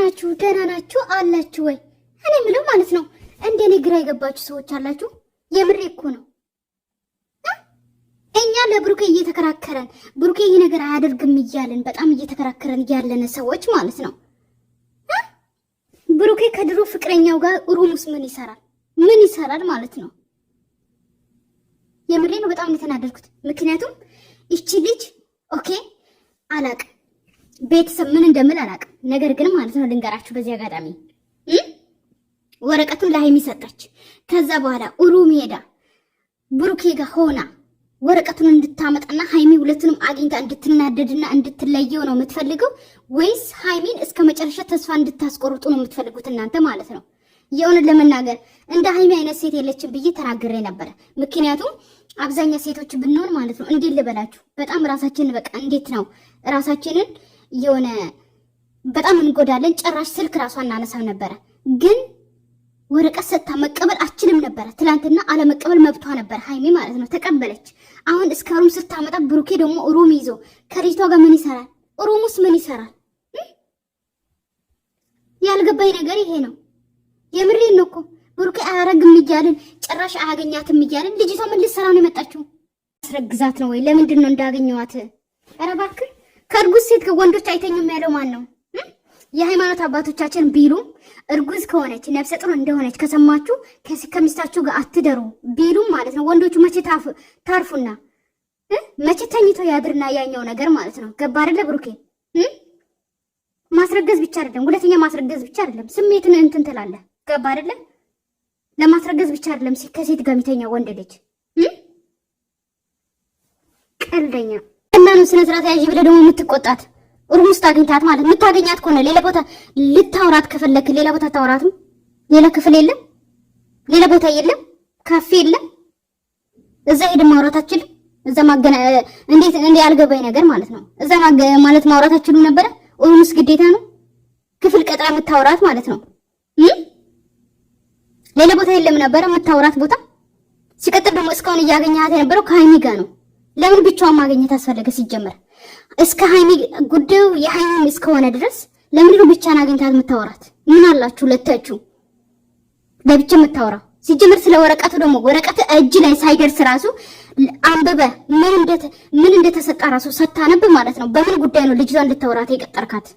ናችሁ? ደህና ናችሁ አላችሁ ወይ? እኔ ምንም ማለት ነው እንደኔ ግራ የገባችሁ ሰዎች አላችሁ። የምሬ እኮ ነው። እኛ ለብሩኬ እየተከራከረን ብሩኬ ይሄ ነገር አያደርግም እያለን በጣም እየተከራከረን ያለነ ሰዎች ማለት ነው። ብሩኬ ከድሮ ፍቅረኛው ጋር ሩሙስ ምን ይሰራል ማለት ነው። የምሬ ነው። በጣም የተናደድኩት ምክንያቱም እቺ ልጅ ኦኬ አላቅም ቤተሰብ ምን እንደምል አላቅም። ነገር ግን ማለት ነው ልንገራችሁ በዚህ አጋጣሚ ወረቀቱን ለሃይሚ ሰጣች። ከዛ በኋላ ሩም ሄዳ ብሩኬ ጋር ሆና ወረቀቱን እንድታመጣና ሃይሚ ሁለቱንም አግኝታ እንድትናደድና እንድትለየው ነው የምትፈልገው ወይስ ሃይሚን እስከ መጨረሻ ተስፋ እንድታስቆርጡ ነው የምትፈልጉት እናንተ ማለት ነው? የሆነ ለመናገር እንደ ሃይሚ አይነት ሴት የለችም ብዬ ተናግሬ ነበር። ምክንያቱም አብዛኛው ሴቶች ብንሆን ማለት ነው እንዴት ልበላችሁ በጣም ራሳችንን በቃ እንዴት ነው ራሳችንን የሆነ በጣም እንጎዳለን። ጭራሽ ስልክ ራሷ እናነሳም ነበረ ግን ወረቀት ሰጥታ መቀበል አችልም ነበር። ትላንትና አለመቀበል መብቷ ነበር ሃይሚ ማለት ነው። ተቀበለች። አሁን እስከ ሩም ስታመጣ ብሩኬ ደግሞ ሩም ይዞ ከልጅቷ ጋር ምን ይሰራል? ሩሙስ ምን ይሰራል? ያልገባኝ ነገር ይሄ ነው። የምሬን ነው እኮ ብሩኬ አያረግም እያልን ጭራሽ አያገኛትም እያልን ልጅቷ ምን ልትሰራ ነው የመጣችው? አስረግዛት ነው ወይ? ለምንድን ነው እንዳገኘዋት? ኧረ እባክህ ከእርጉዝ ሴት ከወንዶች አይተኙም ያለው ማን ነው? የሃይማኖት አባቶቻችን ቢሉም እርጉዝ ከሆነች ነፍሰ ጡር እንደሆነች ከሰማችሁ ከሚስታችሁ ጋር አትደሩ ቢሉም ማለት ነው ወንዶቹ መቼ ታርፉና መቼ ተኝቶ ያድርና ያኛው ነገር ማለት ነው። ገባ አይደለ ብሩኬ? ማስረገዝ ብቻ አይደለም፣ ሁለተኛ ማስረገዝ ብቻ አይደለም፣ ስሜትን እንትን ትላለህ። ገባ አይደለ? ለማስረገዝ ብቻ አይደለም ከሴት ጋር የሚተኛ ወንድ ልጅ ቀልደኛ እና ነው ስነ ስርዓት ያዥ ብለህ ደግሞ የምትቆጣት ሩም ውስጥ አግኝታት ማለት የምታገኛት ከሆነ ሌላ ቦታ ልታውራት ከፈለክ ሌላ ቦታ ታውራትም። ሌላ ክፍል የለም፣ ሌላ ቦታ የለም፣ ካፌ የለም። እዛ ሄደ ማውራት አትችልም። እዛ እንዴት ያልገባኝ ነገር ማለት ነው። እዛ ማለት ማውራት አትችሉም ነበረ። ሩምስ ግዴታ ነው ክፍል ቀጥራ የምታውራት ማለት ነው። ሌላ ቦታ የለም ነበረ የምታውራት ቦታ። ሲቀጥል ደግሞ እስካሁን እያገኘሃት የነበረው ከሃይሚ ጋር ነው። ለምን ብቻዋን ማግኘት አስፈለገ ሲጀመር? እስከ ሃይሚ ጉዳዩ የሃይሚ እስከሆነ ድረስ ለምንድን ነው ብቻን አግኝታት የምታወራት? ምን አላችሁ ሁለታችሁ ለብቻ የምታወራው? ሲጀመር ስለ ወረቀቱ ደግሞ ወረቀት እጅ ላይ ሳይደርስ ራሱ አንበበ ምን እንደተሰጣ ራሱ ሰታነብ ማለት ነው። በምን ጉዳይ ነው ልጅቷ እንድታወራት የቀጠርካት?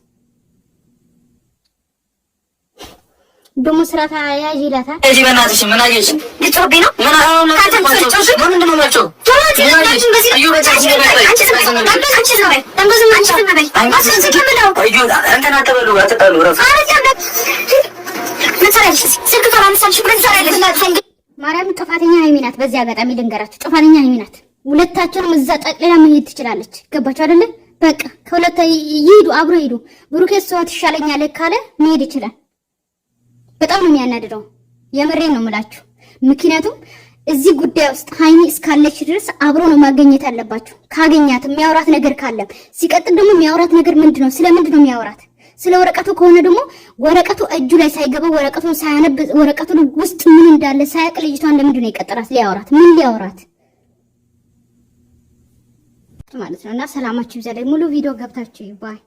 ደሞ ስራታ ያዥ ይላታል። እዚህ በእናትሽ ምን አየሽ? ልትወቢ ነው? ምን አሁን ነው? ምንድን ነው ናቸው? ማርያም ጥፋተኛ ሃይሚ ናት። በዚህ አጋጣሚ ልንገራችሁ ጥፋተኛ ሃይሚ ናት። ሁለታቸውንም እዛ ጠቅልላ መሄድ ትችላለች። ገባችሁ አይደለ? በቃ ከሁለታ ይሄዱ አብሮ ይሄዱ። ብሩኬ እሷ ትሻለኛለች ካለ መሄድ ይችላል። በጣም ነው የሚያናድደው። የምሬን ነው የምላችሁ። ምክንያቱም እዚህ ጉዳይ ውስጥ ሃይሚ እስካለች ድረስ አብሮ ነው ማገኘት ያለባችሁ። ካገኛት የሚያወራት ነገር ካለ ሲቀጥል ደግሞ የሚያወራት ነገር ምንድነው? ስለምንድን ነው የሚያወራት? ስለ ወረቀቱ ከሆነ ደግሞ ወረቀቱ እጁ ላይ ሳይገባ ወረቀቱን ሳያነብ ወረቀቱን ውስጥ ምን እንዳለ ሳያቅ ልጅቷን ለምንድን ነው የቀጠራት? ሊያወራት ምን ሊያወራት ማለት ነው። እና ሰላማችሁ ይብዛ። ሙሉ ቪዲዮ ገብታችሁ ይባይ